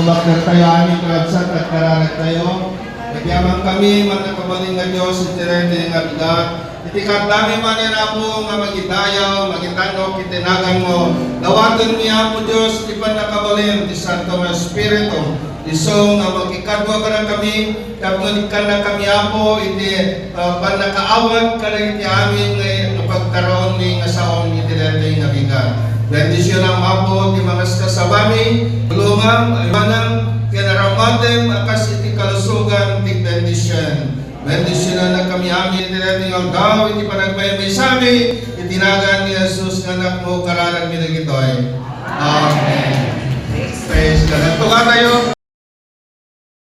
bakter tayo amin kalabsat at kararat tayo. Nagyamang kami, manakabaling nga Diyos, itirente nga bigat. Itikat dami man na po nga magitayaw, magitanok, itinagan mo. Dawatin niya po Diyos, di pa nakabalin, di Santo nga Espiritu. Iso nga magikadwa ka na kami, kapnunik ka na kami apo, iti panakaawag ka na iti amin nga pagkaroon ni nga saon itirente nga bigat. Bendisyon ang apo, di mga kasabami, tulungang, imanang, kinaramatem, akas iti kalusugan, iti bendisyon. Bendisyon na kami amin, iti natin ang daw, iti panagmayamay sa amin, itinagan ni Jesus, nga anak mo, kararan mi na gitoy.